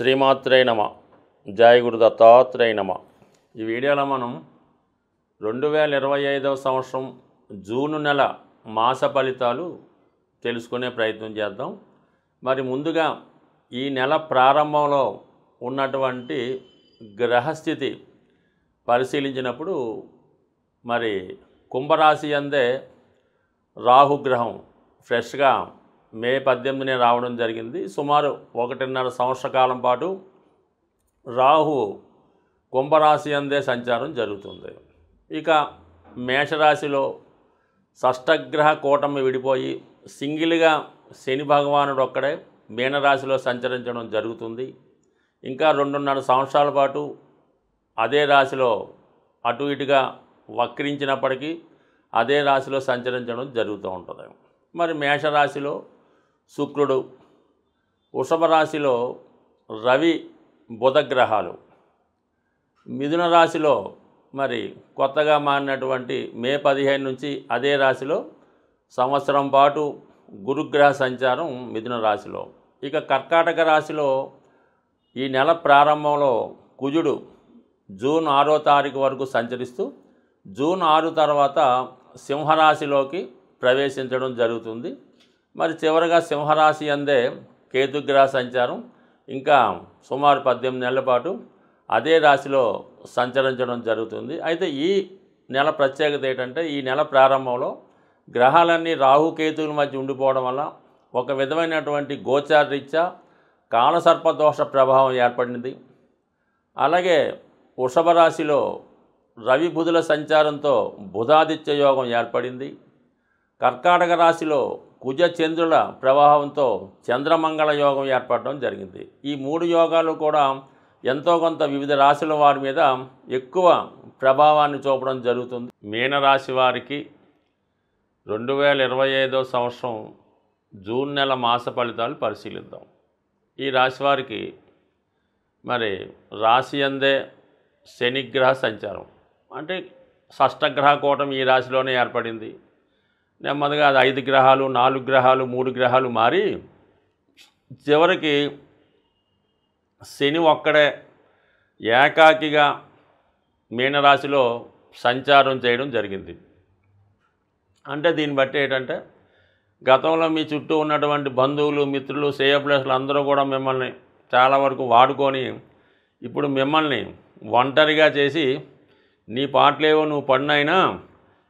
శ్రీమాత్రే నమ. జయ గురు దత్తాత్రేయ నమ. ఈ వీడియోలో మనం 2025వ సంవత్సరం జూన్ నెల మాస ఫలితాలు తెలుసుకునే ప్రయత్నం చేద్దాం. మరి ముందుగా ఈ నెల ప్రారంభంలో ఉన్నటువంటి గ్రహస్థితి పరిశీలించినప్పుడు మరి కుంభరాశి అందే రాహుగ్రహం ఫ్రెష్గా మే 18నే రావడం జరిగింది. సుమారు 1.5 సంవత్సర కాలం పాటు రాహు కుంభరాశి అందే సంచారం జరుగుతుంది. ఇక మేషరాశిలో షష్టగ్రహ కూటమి విడిపోయి సింగిల్గా శని భగవానుడు ఒక్కడే మీనరాశిలో సంచరించడం జరుగుతుంది. ఇంకా 2.5 సంవత్సరాల పాటు అదే రాశిలో అటు ఇటుగా వక్రించినప్పటికీ అదే రాశిలో సంచరించడం జరుగుతూ ఉంటుంది. మరి మేషరాశిలో శుక్రుడు, వృషభ రాశిలో రవి బుధ గ్రహాలు, మిథున రాశిలో మరి కొత్తగా మారినటువంటి మే 15 నుంచి అదే రాశిలో సంవత్సరం పాటు గురుగ్రహ సంచారం మిథున రాశిలో. ఇక కర్కాటక రాశిలో ఈ నెల ప్రారంభంలో కుజుడు జూన్ 6వ తారీఖు వరకు సంచరిస్తూ జూన్ 6 తర్వాత సింహరాశిలోకి ప్రవేశించడం జరుగుతుంది. మరి చివరగా సింహరాశి అందే కేతుగ్రహ సంచారం ఇంకా సుమారు 18 నెలల పాటు అదే రాశిలో సంచరించడం జరుగుతుంది. అయితే ఈ నెల ప్రత్యేకత ఏంటంటే ఈ నెల ప్రారంభంలో గ్రహాలన్నీ రాహుకేతువుల మధ్య ఉండిపోవడం వల్ల ఒక విధమైనటువంటి గోచారరీత్యా కాలసర్పదోష ప్రభావం ఏర్పడింది. అలాగే వృషభ రాశిలో రవి బుధుల సంచారంతో బుధాదిత్య యోగం ఏర్పడింది. కర్కాటక రాశిలో కుజ చంద్రుల ప్రభావంతో చంద్రమంగళ యోగం ఏర్పడడం జరిగింది. ఈ 3 యోగాలు కూడా ఎంతో కొంత వివిధ రాశుల వారి మీద ఎక్కువ ప్రభావాన్ని చూపడం జరుగుతుంది. మీనరాశి వారికి 2025వ సంవత్సరం జూన్ నెల మాస ఫలితాలు పరిశీలిద్దాం. ఈ రాశి వారికి మరి రాశి అందే శనిగ్రహ సంచారం అంటే షష్టగ్రహ కూటమి ఈ రాశిలోనే ఏర్పడింది. నెమ్మదిగా అది 5 గ్రహాలు 4 గ్రహాలు 3 గ్రహాలు మారి చివరికి శని ఒక్కడే ఏకాకిగా మీనరాశిలో సంచారం చేయడం జరిగింది. అంటే దీన్ని బట్టి ఏంటంటే గతంలో మీ చుట్టూ ఉన్నటువంటి బంధువులు మిత్రులు శ్రేయోభిలాషులు అందరూ కూడా మిమ్మల్ని చాలా వరకు వాడుకొని ఇప్పుడు మిమ్మల్ని ఒంటరిగా చేసి నీ పాటలేవో నువ్వు పడినైనా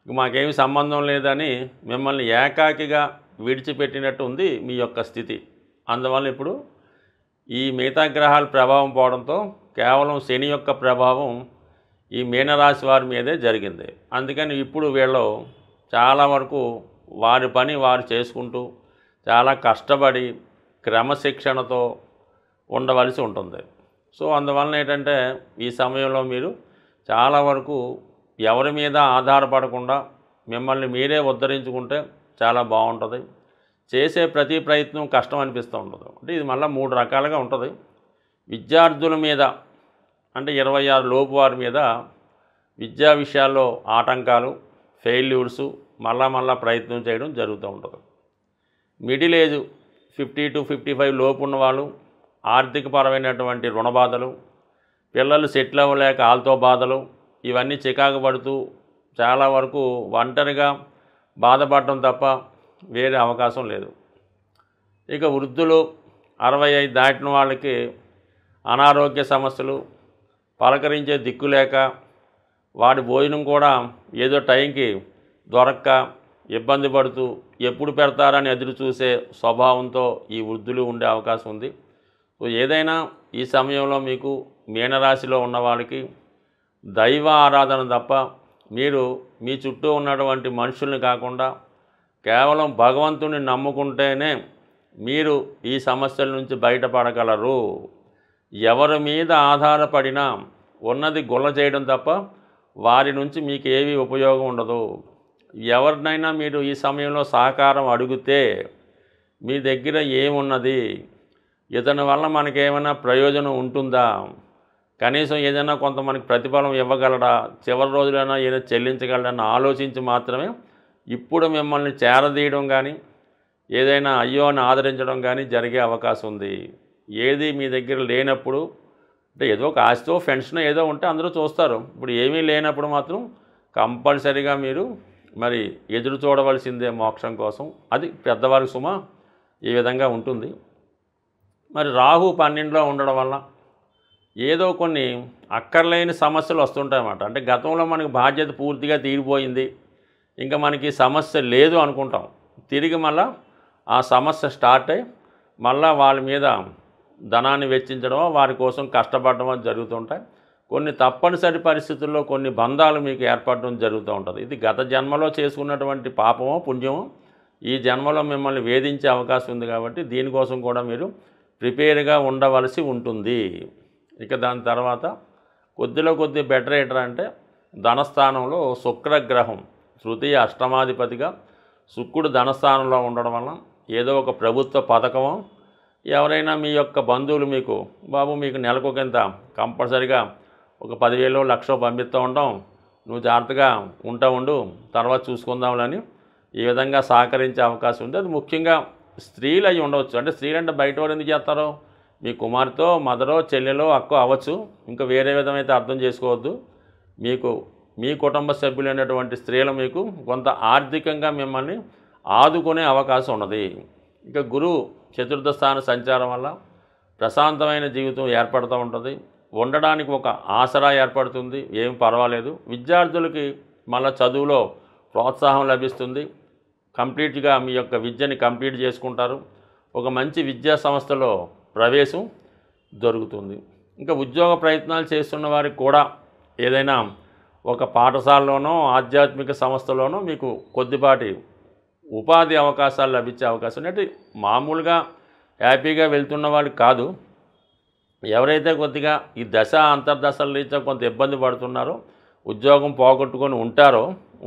మాకేమీ సంబంధం లేదని మిమ్మల్ని ఏకాకిగా విడిచిపెట్టినట్టు ఉంది మీ యొక్క స్థితి. అందువల్ల ఇప్పుడు ఈ మిగతా గ్రహాల ప్రభావం పోవడంతో కేవలం శని యొక్క ప్రభావం ఈ మీనరాశి వారి మీదే జరిగింది. అందుకని ఇప్పుడు వీళ్ళు చాలా వరకు వారి పని వారు చేసుకుంటూ చాలా కష్టపడి క్రమశిక్షణతో ఉండవలసి ఉంటుంది. సో అందువలన ఏంటంటే ఈ సమయంలో మీరు చాలా వరకు ఎవరి మీద ఆధారపడకుండా మిమ్మల్ని మీరే ఉద్ధరించుకుంటే చాలా బాగుంటుంది. చేసే ప్రతి ప్రయత్నం కష్టం అనిపిస్తూ ఉంటుంది. అంటే ఇది మళ్ళీ 3 రకాలుగా ఉంటుంది. విద్యార్థుల మీద అంటే 26 లోపు వారి మీద విద్యా విషయాల్లో ఆటంకాలు ఫెయిల్యూర్సు మళ్ళా ప్రయత్నం చేయడం జరుగుతూ ఉంటుంది. మిడిల్ ఏజ్ 50 to 55 లోపు ఉన్నవాళ్ళు ఆర్థికపరమైనటువంటి రుణ బాధలు, పిల్లలు సెటిల్ అవ్వలేక వాళ్ళతో బాధలు, ఇవన్నీ చికాకు పడుతూ చాలా వరకు ఒంటరిగా బాధపడటం తప్ప వేరే అవకాశం లేదు. ఇక వృద్ధులు 65 దాటిన వాళ్ళకి అనారోగ్య సమస్యలు, పలకరించే దిక్కు లేక వాడి భోజనం కూడా ఏదో టైంకి దొరక్క ఇబ్బంది పడుతూ ఎప్పుడు పెడతారని ఎదురు చూసే స్వభావంతో ఈ వృద్ధులు ఉండే అవకాశం ఉంది. సో ఏదైనా ఈ సమయంలో మీకు మీనరాశిలో ఉన్న వాళ్ళకి దైవ ఆరాధన తప్ప మీరు మీ చుట్టూ ఉన్నటువంటి మనుషుల్ని కాకుండా కేవలం భగవంతుని నమ్ముకుంటేనే మీరు ఈ సమస్యల నుంచి బయటపడగలరు. ఎవరి మీద ఆధారపడినా ఉన్నది గుల్ల చేయడం తప్ప వారి నుంచి మీకు ఏమీ ఉపయోగం ఉండదు. ఎవరినైనా మీరు ఈ సమయంలో సహకారం అడిగితే మీ దగ్గర ఏమున్నది, ఇతని వల్ల మనకేమైనా ప్రయోజనం ఉంటుందా, కనీసం ఏదైనా కొంత మనకి ప్రతిఫలం ఇవ్వగలడా, చివరి రోజులైనా ఏదో చెల్లించగలడని ఆలోచించి మాత్రమే ఇప్పుడు మిమ్మల్ని చేరదీయడం కానీ ఏదైనా అయ్యో అని ఆదరించడం కానీ జరిగే అవకాశం ఉంది. ఏది మీ దగ్గర లేనప్పుడు, అంటే ఏదో ఒక ఆస్తో పెన్షన్ ఏదో ఉంటే అందరూ చూస్తారు. ఇప్పుడు ఏమీ లేనప్పుడు మాత్రం కంపల్సరీగా మీరు మరి ఎదురు చూడవలసిందే మోక్షం కోసం. అది పెద్దవారి సుమ ఈ విధంగా ఉంటుంది. మరి రాహు 12లో ఉండడం వల్ల ఏదో కొన్ని అక్కర్లేని సమస్యలు వస్తుంటాయన్నమాట. అంటే గతంలో మనకి బాధ్యత పూర్తిగా తీరిపోయింది, ఇంకా మనకి సమస్య లేదు అనుకుంటాం. తిరిగి మళ్ళా ఆ సమస్య స్టార్ట్ అయ్యి మళ్ళా వాళ్ళ మీద ధనాన్ని వెచ్చించడమో వారి కోసం కష్టపడడమో జరుగుతుంటాయి. కొన్ని తప్పనిసరి పరిస్థితుల్లో కొన్ని బంధాలు మీకు ఏర్పడడం జరుగుతూ ఉంటుంది. ఇది గత జన్మలో చేసుకున్నటువంటి పాపమో పుణ్యమో ఈ జన్మలో మిమ్మల్ని వేధించే అవకాశం ఉంది. కాబట్టి దీనికోసం కూడా మీరు ప్రిపేర్గా ఉండవలసి ఉంటుంది. ఇక దాని తర్వాత కొద్దిలో కొద్ది బెటర్ ఏంటంటే అంటే ధనస్థానంలో శుక్రగ్రహం తృతీయ అష్టమాధిపతిగా శుక్రుడు ధనస్థానంలో ఉండడం వలన ఏదో ఒక ప్రభుత్వ పథకమో, ఎవరైనా మీ యొక్క బంధువులు మీకు బాబు మీకు నెలకొకంత కంపల్సరిగా ఒక 10,000 1,00,000 పంపిస్తూ ఉంటాం, నువ్వు జాగ్రత్తగా ఉండు, తర్వాత చూసుకుందాంలని ఈ విధంగా సహకరించే అవకాశం ఉంది. అది ముఖ్యంగా స్త్రీలు అయి ఉండవచ్చు. అంటే స్త్రీలు అంటే బయట వారు ఎందుకు చేస్తారో, మీ కుమార్తె మదరో చెల్లెలో అక్కో అవ్వచ్చు, ఇంకా వేరే విధమైతే అర్థం చేసుకోవద్దు. మీకు మీ కుటుంబ సభ్యులైనటువంటి స్త్రీలు మీకు కొంత ఆర్థికంగా మిమ్మల్ని ఆదుకునే అవకాశం ఉన్నది. ఇక గురువు చతుర్థ స్థాన సంచారం వల్ల ప్రశాంతమైన జీవితం ఏర్పడుతూ ఉంటుంది. ఉండడానికి ఒక ఆసరా ఏర్పడుతుంది, ఏం పర్వాలేదు. విద్యార్థులకి మళ్ళీ చదువులో ప్రోత్సాహం లభిస్తుంది. కంప్లీట్గా మీ యొక్క విద్యని కంప్లీట్ చేసుకుంటారు. ఒక మంచి విద్యా సంస్థలో ప్రవేశం దొరుకుతుంది. ఇంకా ఉద్యోగ ప్రయత్నాలు చేస్తున్న వారికి కూడా ఏదైనా ఒక పాఠశాలలోనో ఆధ్యాత్మిక సంస్థలోనో మీకు కొద్దిపాటి ఉపాధి అవకాశాలు లభించే అవకాశం. అంటే మామూలుగా హ్యాపీగా వెళ్తున్న వాళ్ళు కాదు, ఎవరైతే కొద్దిగా ఈ దశ అంతర్దశల రీత్యా కొంత ఇబ్బంది పడుతున్నారో, ఉద్యోగం పోగొట్టుకొని ఉంటారో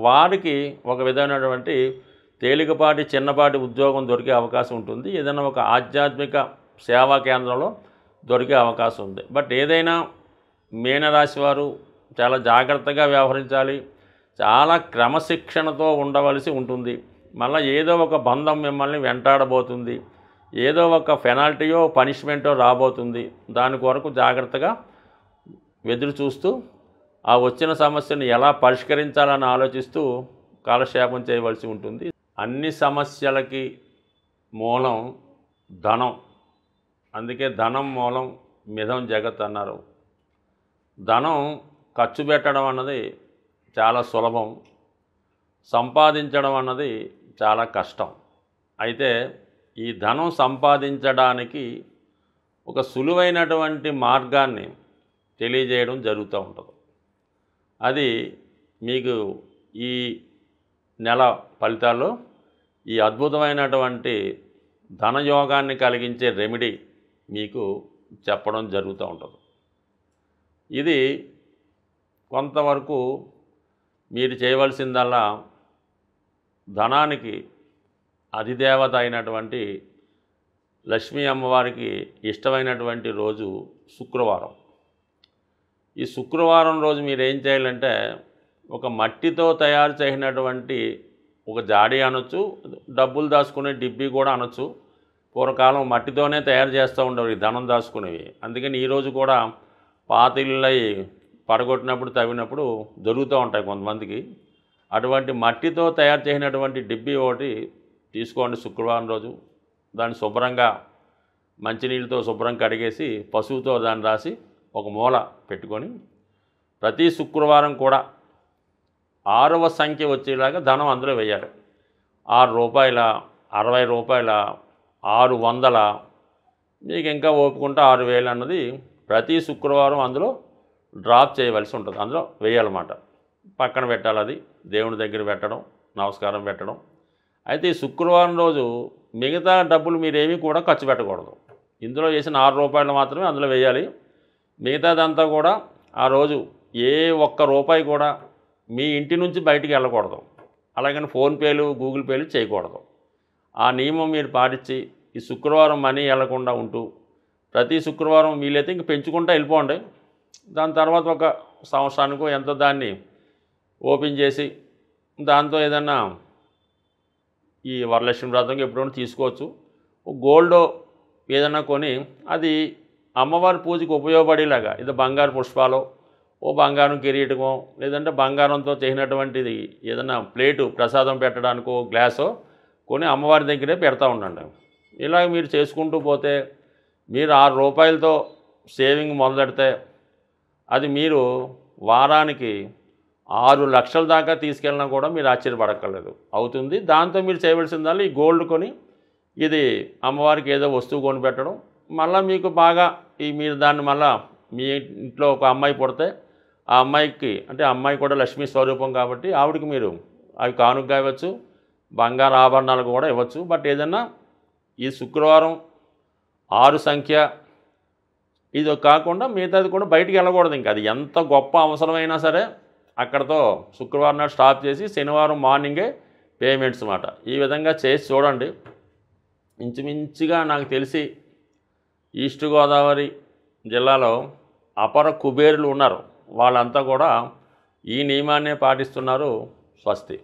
వారికి ఒక విధమైనటువంటి తేలికపాటి చిన్నపాటి ఉద్యోగం దొరికే అవకాశం ఉంటుంది. ఏదైనా ఒక ఆధ్యాత్మిక సేవా కేంద్రంలో దొరికే అవకాశం ఉంది. బట్ ఏదైనా మీనరాశి వారు చాలా జాగ్రత్తగా వ్యవహరించాలి, చాలా క్రమశిక్షణతో ఉండవలసి ఉంటుంది. మళ్ళీ ఏదో ఒక బంధం మిమ్మల్ని వెంటాడబోతుంది, ఏదో ఒక పెనాల్టీయో పనిష్మెంటో రాబోతుంది. దాని కొరకు జాగ్రత్తగా ఎదురు చూస్తూ ఆ వచ్చిన సమస్యను ఎలా పరిష్కరించాలని ఆలోచిస్తూ కాలక్షేపం చేయవలసి ఉంటుంది. అన్ని సమస్యలకి మూలం ధనం. అందుకే ధనం మూలం మిథం జగత్ అన్నారు. ధనం ఖర్చు పెట్టడం అన్నది చాలా సులభం, సంపాదించడం అన్నది చాలా కష్టం. అయితే ఈ ధనం సంపాదించడానికి ఒక సులువైనటువంటి మార్గాన్ని తెలియజేయడం జరుగుతూ ఉంటుంది. అది మీకు ఈ నెల ఫలితాల్లో ఈ అద్భుతమైనటువంటి ధనయోగాన్ని కలిగించే రెమెడీ మీకు చెప్పడం జరుగుతూ ఉంటుంది. ఇది కొంతవరకు మీరు చేయవలసిందల్లా ధనానికి అధిదేవత అయినటువంటి లక్ష్మీ అమ్మవారికి ఇష్టమైనటువంటి రోజు శుక్రవారం. ఈ శుక్రవారం రోజు మీరు ఏం చేయాలంటే ఒక మట్టితో తయారు చేసినటువంటి ఒక జాడీ అనొచ్చు, డబ్బులు దాచుకునే డిబ్బీ కూడా అనొచ్చు. పూర్వకాలం మట్టితోనే తయారు చేస్తూ ఉండేవి ధనం దాచుకునేవి. అందుకని ఈరోజు కూడా పాత ఇళ్ళై పడగొట్టినప్పుడు తవ్వినప్పుడు దొరుకుతూ ఉంటాయి కొంతమందికి. అటువంటి మట్టితో తయారు చేసినటువంటి డిబ్బీ ఒకటి తీసుకోండి శుక్రవారం రోజు. దాన్ని శుభ్రంగా మంచినీళ్ళతో శుభ్రం కడిగేసి పసుపుతో దాన్ని రాసి ఒక మూల పెట్టుకొని ప్రతి శుక్రవారం కూడా 6వ సంఖ్య వచ్చేలాగా ధనం అందులో వేయాలి. 6 రూపాయల, 60 రూపాయల, 600, మీకు ఇంకా ఓపుకుంటే 6,000 అన్నది ప్రతి శుక్రవారం అందులో డ్రాప్ చేయవలసి ఉంటుంది. అందులో వేయాలన్నమాట. పక్కన పెట్టాలి, అది దేవుని దగ్గర పెట్టడం, నమస్కారం పెట్టడం. అయితే ఈ శుక్రవారం రోజు మిగతా డబ్బులు మీరేమీ కూడా ఖర్చు పెట్టకూడదు. ఇందులో వేసిన 6 రూపాయలు మాత్రమే అందులో వేయాలి. మిగతాదంతా కూడా ఆ రోజు ఏ ఒక్క రూపాయి కూడా మీ ఇంటి నుంచి బయటికి వెళ్ళకూడదు. అలాగని ఫోన్పేలు, గూగుల్ పేలు చేయకూడదు. ఆ నియమం మీరు పాటించి ఈ శుక్రవారం మనీ వెళ్లకుండా ఉంటూ ప్రతి శుక్రవారం వీలైతే ఇంక పెంచుకుంటూ వెళ్ళిపోండి. దాని తర్వాత ఒక సంవత్సరానికో ఎంతో దాన్ని ఓపెన్ చేసి దాంతో ఏదన్నా ఈ వరలక్ష్మి వ్రతంకి ఎప్పుడైనా తీసుకోవచ్చు. గోల్డ్ ఏదైనా కొని అది అమ్మవారి పూజకి ఉపయోగపడేలాగా ఇది బంగారు పుష్పాలు ఓ బంగారం కిరీటమో లేదంటే బంగారంతో చేసినటువంటిది ఏదైనా ప్లేటు ప్రసాదం పెట్టడానికో గ్లాసో కొని అమ్మవారి దగ్గరే పెడతా ఉండండి. ఇలా మీరు చేసుకుంటూ పోతే మీరు ₹6 సేవింగ్ మొదలెడితే అది మీరు వారానికి 6 లక్షల దాకా తీసుకెళ్ళినా కూడా మీరు ఆశ్చర్యపడక్కర్లేదు అవుతుంది. దాంతో మీరు చేయవలసిందల్లా ఈ గోల్డ్ కొని ఇది అమ్మవారికి ఏదో వస్తువు కొని పెట్టడం. మళ్ళీ మీకు బాగా మీరు దాన్ని మళ్ళీ మీ ఇంట్లో ఒక అమ్మాయి పుడితే ఆ అమ్మాయికి అంటే అమ్మాయి కూడా లక్ష్మీ స్వరూపం కాబట్టి ఆవిడకి మీరు అవి కానుకగా ఇవ్వచ్చు, బంగారు ఆభరణాలు కూడా ఇవ్వచ్చు. బట్ ఏదన్నా ఈ శుక్రవారం 6 సంఖ్య ఇది కాకుండా మిగతాది కూడా బయటికి వెళ్ళకూడదు. ఇంకా అది ఎంత గొప్ప అవసరమైనా సరే అక్కడతో శుక్రవారం నాడు స్టాప్ చేసి శనివారం మార్నింగే పేమెంట్స్ మాట. ఈ విధంగా చేసి చూడండి. ఇంచుమించుగా నాకు తెలిసి ఈస్ట్ గోదావరి జిల్లాలో అపర కుబేరులు ఉన్నారు. వాళ్ళంతా కూడా ఈ నియమాన్నే పాటిస్తున్నారు. స్వస్తి.